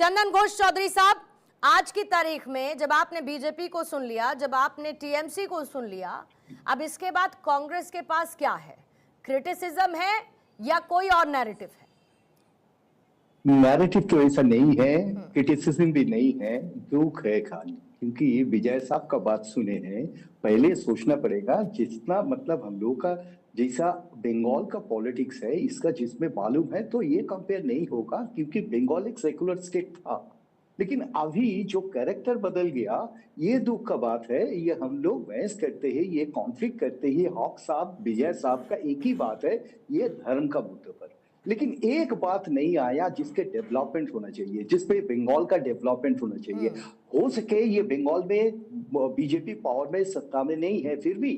चंदन घोष चौधरी साहब, आज की तारीख में जब आपने बीजेपी को सुन लिया, जब आपने टीएमसी को सुन लिया, अब इसके बाद कांग्रेस के पास क्या है? क्रिटिसिज्म है या कोई और नैरेटिव है? नैरेटिव तो ऐसा नहीं है, क्रिटिसिज्म भी नहीं है, दुख है खाली। क्योंकि विजय साहब का बात सुने हैं, पहले सोचना पड़ेगा जितना मतलब हम लोग का जैसा बंगाल का पॉलिटिक्स है, इसका जिसमें मालूम है, तो ये कंपेयर नहीं होगा क्योंकि बंगाल एक सेकुलर स्टेट था। लेकिन अभी जो कैरेक्टर बदल गया, ये दुख का बात है। ये हम लोग बहस करते हैं, ये कॉन्फ्लिक्ट करते हैं, हॉक साहब विजय साहब का एक ही बात है, ये धर्म का मुद्दे पर। लेकिन एक बात नहीं आया जिसके डेवलपमेंट होना चाहिए, जिसपे बंगाल का डेवलपमेंट होना चाहिए। हो सके ये बंगाल में बीजेपी पावर में सत्ता में नहीं है, फिर भी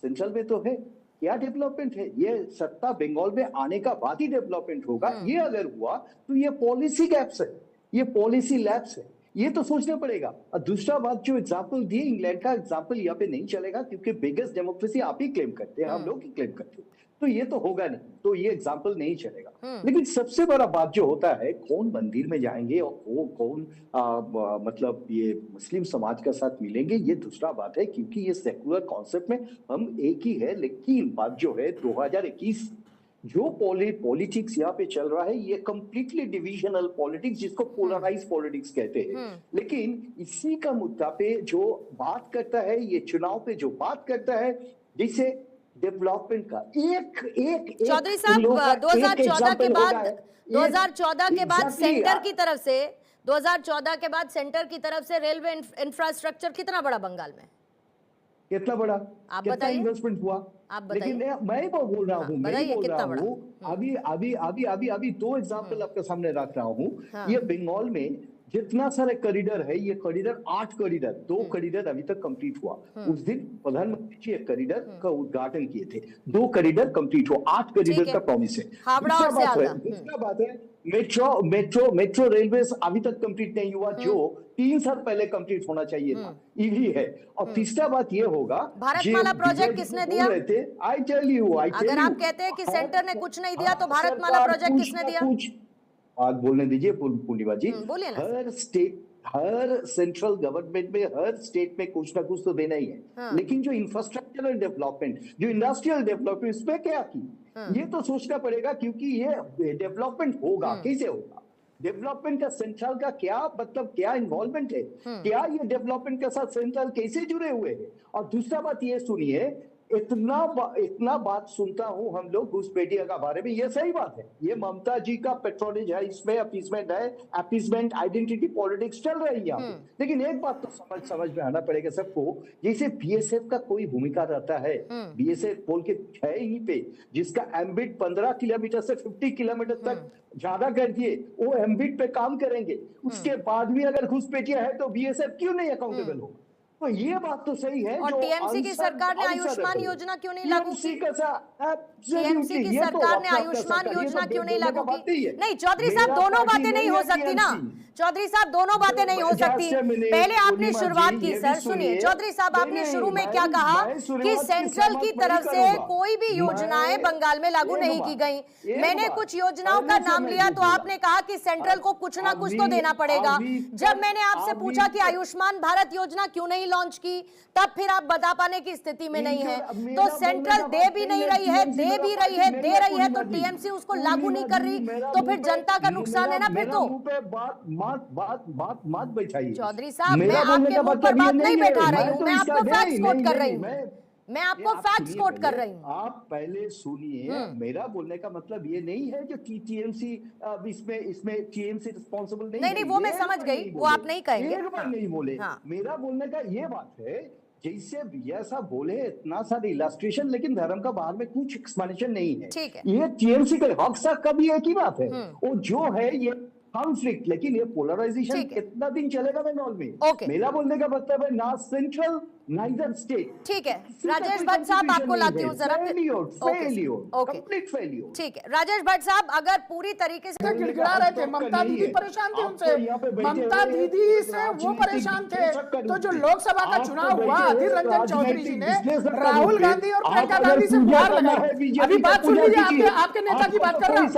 सेंट्रल में तो है। क्या डेवलपमेंट है? ये सत्ता बंगाल में आने का बाद ही डेवलपमेंट होगा। ये अगर हुआ तो ये पॉलिसी गैप्स है, ये पॉलिसी लैप्स है, ये तो सोचना पड़ेगा। और दूसरा बात जो एग्जाम्पल दिए, इंग्लैंड का एग्जाम्पल यहाँ पे नहीं चलेगा क्योंकि बिगेस्ट डेमोक्रेसी आप ही क्लेम करते हैं, हम लोग ही क्लेम करते हैं, तो ये तो होगा नहीं, तो ये एग्जाम्पल नहीं चलेगा। लेकिन सबसे बड़ा बात जो होता है, कौन मंदिर में जाएंगे और कौन मतलब ये मुस्लिम समाज के साथ मिलेंगे, ये दूसरा बात है। क्योंकि ये सेकुलर कॉन्सेप्ट में हम एक ही है। लेकिन बात जो है 2021 जो पॉलिटिक्स यहाँ पे चल रहा है, ये कंप्लीटली डिविजनल पॉलिटिक्स, जिसको पोलराइज पॉलिटिक्स कहते हैं। लेकिन इसी का मुद्दा पे जो बात करता है, ये चुनाव पे जो बात करता है, जिसे डेवलपमेंट का एक चौधरी साहब 2014 के बाद 2014 के बाद सेंटर की तरफ से 2014 के बाद सेंटर की तरफ से रेलवे इंफ्रास्ट्रक्चर कितना बड़ा बंगाल में? कितना बड़ा? आप कितना इन्वेस्टमेंट हुआ? आप बताइए। लेकिन मैं बोल रहा हूँ, अभी दो एग्जांपल आपके सामने रख रहा हूँ। ये बंगाल में जितना सारे कॉरिडोर है, ये कॉरिडोर 8 कॉरिडोर, 2 कॉरिडोर अभी तक कंप्लीट हुआ। उस दिन प्रधानमंत्री जी एक कॉरिडोर का उद्घाटन किए थे, 2 कॉरिडोर कंप्लीट हुआ, 8 कॉरिडोर का प्रॉमिस है। दूसरा बात है मेट्रो रेलवे अभी तक कंप्लीट नहीं हुआ, जो 3 साल पहले कंप्लीट होना चाहिए था, ये है। और तीसरा बात ये होगा, भारतमाला प्रोजेक्ट किसने दिया? आई टेल यू, अगर आप कहते हैं कि सेंटर ने कुछ नहीं दिया, तो भारतमाला प्रोजेक्ट किसने दिया? बात बोलने दीजिए पूर्णिमा जी। हर सेंट्रल गवर्नमेंट में, हर स्टेट में कुछ ना कुछ तो देना ही है। लेकिन जो इंफ्रास्ट्रक्चरल डेवलपमेंट, जो इंडस्ट्रियल डेवलपमेंट, इसमें क्या की, ये तो सोचना पड़ेगा। क्योंकि ये डेवलपमेंट होगा, कैसे होगा? डेवलपमेंट का सेंट्रल का क्या मतलब, क्या इन्वॉल्वमेंट है, क्या ये डेवलपमेंट के साथ सेंट्रल कैसे जुड़े हुए हैं? और दूसरा बात ये सुनिए, इतना बात सुनता हूं हम लोग घुसपैठिया का बारे में, ये सही बात है, ये ममता जी का पेट्रोनेज है, इसमें अपीसमेंट है, अपीसमेंट आइडेंटिटी पॉलिटिक्स चल रही है। लेकिन एक बात तो समझ में आना पड़ेगा सबको, जैसे बीएसएफ का कोई भूमिका रहता है, बीएसएफ बोल के है यहीं पे, जिसका एम्बिट 15 किलोमीटर से 50 किलोमीटर तक ज्यादा कर दिए, वो एम्बिट पे काम करेंगे। उसके बाद भी अगर घुसपैठिया है तो बीएसएफ क्यों नहीं अकाउंटेबल होगा? तो ये बात तो सही है। और टीएमसी की सरकार ने आयुष्मान योजना क्यों नहीं लागू की? टीएमसी की सरकार ने आयुष्मान योजना क्यों नहीं लागू की? नहीं चौधरी साहब, दोनों बातें नहीं हो सकती ना। चौधरी साहब, दोनों बातें नहीं हो सकती। पहले आपने शुरुआत की, सर सुनिए चौधरी साहब, आपने शुरू में क्या कहा कि सेंट्रल की तरफ से कोई भी योजनाएं बंगाल में लागू नहीं की गई। मैंने कुछ योजनाओं का नाम लिया तो आपने कहा कि सेंट्रल को कुछ ना कुछ तो देना पड़ेगा। जब मैंने आपसे पूछा कि आयुष्मान भारत योजना क्यों नहीं लॉन्च की, तब फिर आप बता पाने की स्थिति में नहीं है। तो सेंट्रल दे भी नहीं रही है, दे भी रही है, दे रही है, तो टीएमसी उसको लागू नहीं कर रही, तो फिर जनता का नुकसान है ना। फिर तो बात बैठाइए चौधरी साहब, मैं आपके मुंह पर बात नहीं बैठा रही हूँ, मैं आपको फैक्ट्स कोट कर रही हूँ, मैं आपको फैक्ट्स कोट कर रही हूँ। आप पहले सुनिए, मेरा बोलने का मतलब ये नहीं है जो टीएमसी इसमें टीएमसी रिस्पॉन्सिबल नहीं, वो मैं समझ गई, वो आप नहीं कहेंगे, एक बार नहीं बोले। मेरा बोलने का ये बात है, जैसे ऐसा बोले इतना सारे इलस्ट्रेशन, लेकिन धर्म का बाहर में कुछ एक्सप्लेनेशन नहीं है। ठीक है, ये टीएमसी का हक साहब का भी एक ही बात है, वो जो है ये कॉन्फ्लिक्ट। लेकिन ये पोलराइजेशन कितना दिन चलेगा बंगाल में? मेरा बोलने का मतलब है, ना सेंट्रल neither state. ठीक है राजेश भट्ट साहब, आपको लाती हूँ जरा फिर। Complete failure. ठीक है राजेश भट्ट साहब, अगर पूरी तरीके से गिड़गिड़ा रहे थे, ममता दीदी परेशान थे उनसे, ममता दीदी से वो परेशान थे। तो जो लोकसभा का चुनाव हुआ, अधीर रंजन चौधरी जी ने राहुल गांधी और प्रियंका गांधी से गुहार लगाई। अभी बात सुन लीजिए, आपके नेता की बात कर रहा हूँ,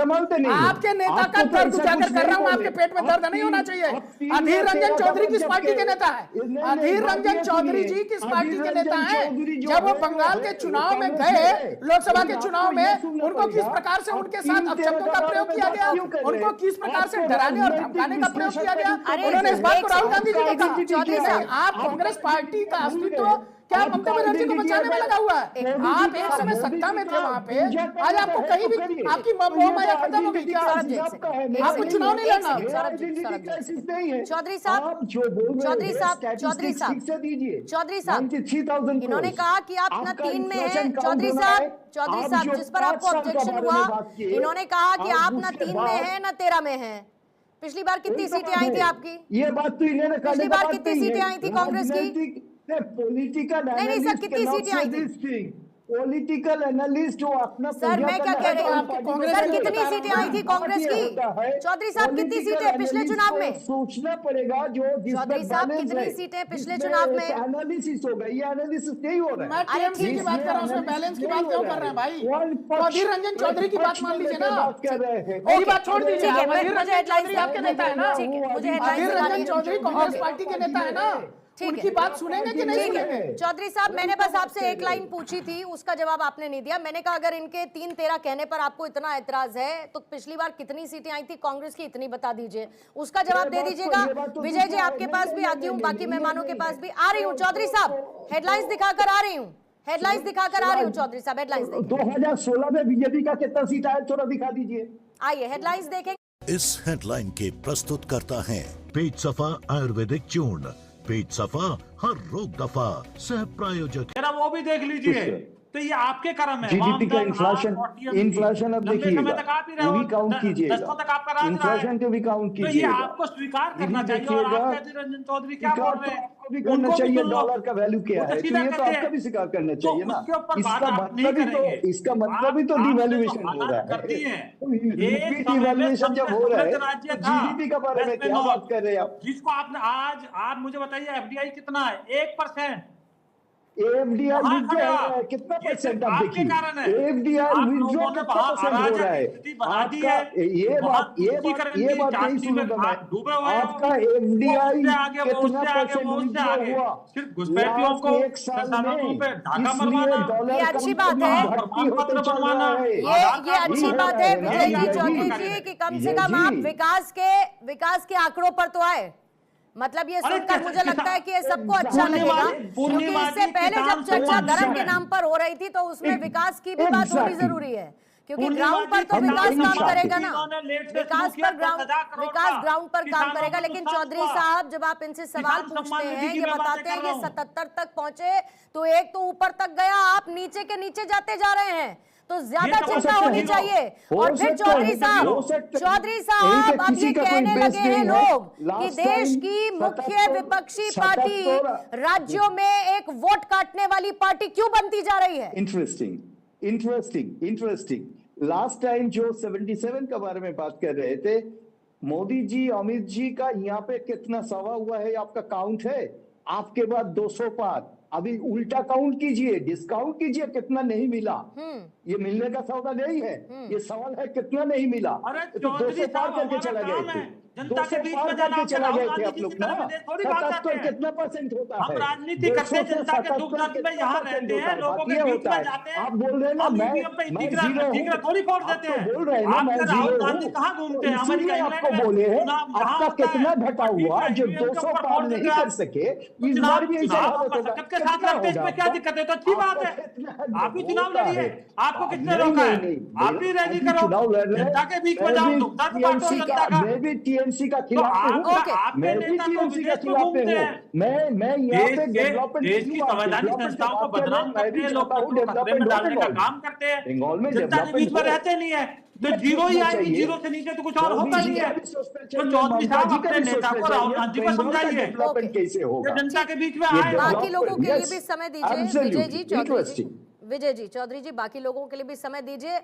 आपके नेता का दर्द उजागर कर रहा हूँ, आपके पेट में दर्द नहीं होना चाहिए। अधीर रंजन चौधरी किस पार्टी के नेता है? अधीर रंजन चौधरी जी किस पार्टी के नेता हैं? जब वो बंगाल के चुनाव में गए, लोकसभा के चुनाव में, उनको किस प्रकार से उनके साथ अपशब्दों का प्रयोग किया गया, उनको किस प्रकार से डराने और धमकाने का प्रयोग किया गया, उन्होंने इस बात को राहुल गांधी जी ने कहा। चौधरी साहब, आप कांग्रेस पार्टी का अस्तित्व क्या ममता बनर्जी को बचाने में लगा हुआ है? आप एक समय सत्ता में थे वहां पे, आज आपको कहीं भी आपकी मोह माया खत्म हो गई क्या? आपको चुनाव नहीं लड़ना? चौधरी साहब, चौधरी साहब, चौधरी साहब, चौधरी साहब, इन्होंने कहा कि आप न 3 में हैं। चौधरी साहब, जिस पर आपको ऑब्जेक्शन हुआ, इन्होंने कहा कि आप न 3 में हैं न 13 में हैं। पिछली बार कितनी सीटें आई थी आपकी? ये बात तो इन्होंने पिछली बार कितनी सीटें आई थी कांग्रेस की? पॉलिटिकल नहीं सर, कितनी सीटें आई थी? पॉलिटिकल एनालिस्ट जो अपना सर मैं क्या कह रही हूँ, सर कितनी सीटें आई थी कांग्रेस की? चौधरी साहब कितनी सीटें पिछले चुनाव में? सोचना पड़ेगा जो चौधरी साहब कितनी सीटें पिछले चुनाव में? एनालिसिस होगा, ये एनालिसिस नहीं हो रहा है। मैं टीएमसी की बात कर रहा हूँ, उसमें बैलेंस की बात क्यों कर रहे हैं भाई? अधीर रंजन चौधरी की बात मान लीजिए ना, मेरी बात छोड़ दीजिए। अधीर रंजन चौधरी आपके नेता है ना? अधीर रंजन चौधरी कांग्रेस पार्टी के नेता है ना? उनकी बात सुनेंगे कि नहीं सुनेंगे? चौधरी साहब, मैंने बस आपसे एक लाइन पूछी थी, उसका जवाब आपने नहीं दिया। मैंने कहा अगर इनके 3-13 कहने पर आपको इतना ऐतराज है तो पिछली बार कितनी सीटें आई थी कांग्रेस की, इतनी बता दीजिए, उसका जवाब दे दीजिएगा। विजय जी आपके पास भी आती हूँ, बाकी मेहमानों के पास भी आ रही हूँ। चौधरी साहब हेडलाइंस दिखाकर आ रही हूँ, हेडलाइंस दिखाकर आ रही हूँ। चौधरी साहब हेडलाइंस देखिए। 2016 में बीजेपी का कितना सीट आया थोड़ा दिखा दीजिए। आइए हेडलाइंस देखेंगे। इस हेडलाइन के प्रस्तुत करता है पेट सफा आयुर्वेदिक चूर्ण, पेट सफा हर रोग दफा, सह प्रायोजक। जरा वो भी देख लीजिए, तो ये आपके कर्म है। जीडीपी का इन्फ्लेशन अब देखिएगा, वो भी काउंट कीजिएगा, इन्फ्लेशन को भी काउंट तो ये कीजिएगा। आपको स्वीकार करना चाहिए। और आप अधीर रंजन चौधरी क्या बोल रहे हैं? आपको भी करना चाहिए, डॉलर का वैल्यू क्या है, तो ये तो आपको भी स्वीकार करना चाहिए ना। इसका मतलब ही तो डिवैल्यूएशन हो रहा है। डिवैल्यूएशन जब हो रहा है तो जीडीपी के बारे में क्या बात कर रहे हैं आप? जिसको आपने आज आप मुझे बताइए एफडीआई कितना है? 1%। एफडीआई विड्रॉ कितना परसेंट आप देखिए, एफडीआई विड्रॉ कितना परसेंट हो रहा है आपका? ये बात नहीं सुनूंगा मैं, आपका एफडीआई कितना परसेंट विड्रॉ हुआ सिर्फ घुसपैठियों को एक साल में? इसलिए डॉलर ये अच्छी बात है, ये अच्छी बात है विजय जी, चौधरी जी कि कम से कम आप विकास के आंकड़ों पर तो आए। मतलब ये सुनकर मुझे लगता है कि ये सबको अच्छा लगेगा, क्योंकि इससे पहले जब चर्चा धर्म के नाम पर हो रही थी तो उसमें विकास की भी बात होनी जरूरी है, क्योंकि ग्राउंड पर तो विकास काम करेगा ना, विकास ग्राउंड पर काम करेगा। लेकिन चौधरी साहब जब आप इनसे सवाल पूछते हैं, ये बताते हैं कि 77 तक पहुंचे, तो एक तो ऊपर तक गया, आप नीचे के नीचे जाते जा रहे हैं, तो ज्यादा चिंता होनी चाहिए। और फिर चौधरी साहब अब ये कहने लगे हैं लोग कि देश की मुख्य विपक्षी पार्टी राज्यों में एक वोट काटने वाली पार्टी क्यों बनती जा रही है? इंटरेस्टिंग। लास्ट टाइम जो 77 के बारे में बात कर रहे थे, मोदी जी अमित जी का यहाँ पे कितना सवा हुआ है आपका काउंट है? आपके बाद 200 पार, अभी उल्टा काउंट कीजिए, डिस्काउंट कीजिए कितना नहीं मिला। ये मिलने का सौदा नहीं है, ये सवाल है कितना नहीं मिला। तो 200 पार करके चला गए थे, 200 पार करके चला गए थे आप लोग ना। 77 कितना परसेंट होता है? हम राजनीति करते, जनता के दुख दर्द में यहाँ रहते हैं, लोगों के बीच में जाते हैं। आप बोल रहे हैं ना मैं जीरो थोड़ी फोड़ देते हैं। बोल रहे हैं ना मैं जीरो हूँ, कहाँ घूमते हैं? इसीलिए आपको बोले हैं आपका कितना घटा हुआ जो 200 पार नहीं कर सके, इस बार भी ऐसा हालत होगा। क्या दिक्कत है? तो अच्छी बात है, आप भी चुनाव लड़िए, आपको किसने रोका है? आप भी रैली करो, जनता के बीच में जाओ, दुख दर्द बांटो जनता का। टीएमसी का खिलाफ आप- हूँ, ओके। आपके मैं भी नेता तो टीएमसी का विदेश में खिलाफ घूमते हूँ। हैं। मैं यहाँ पे देश की संवैधानिक संस्थाओं को बदनाम करते हैं, लोकतंत्र को खतरे में डालने का काम करते हैं, बंगाल में जनता के बीच में रहते नहीं है, तो जीरो ही आएगी, जीरो से नीचे तो कुछ और होता नहीं है। तो चौधरी साहब अपने नेता को, राहुल गांधी को समझाइए डेवलपमेंट कैसे होगा। कि जनता के बीच में ये आए। बाकी लोगों के लिए Yes, भी समय दीजिए absolutely, विजय जी चौधरी जी। interesting. विजय जी चौधरी जी, बाकी लोगों के लिए भी समय दीजिए।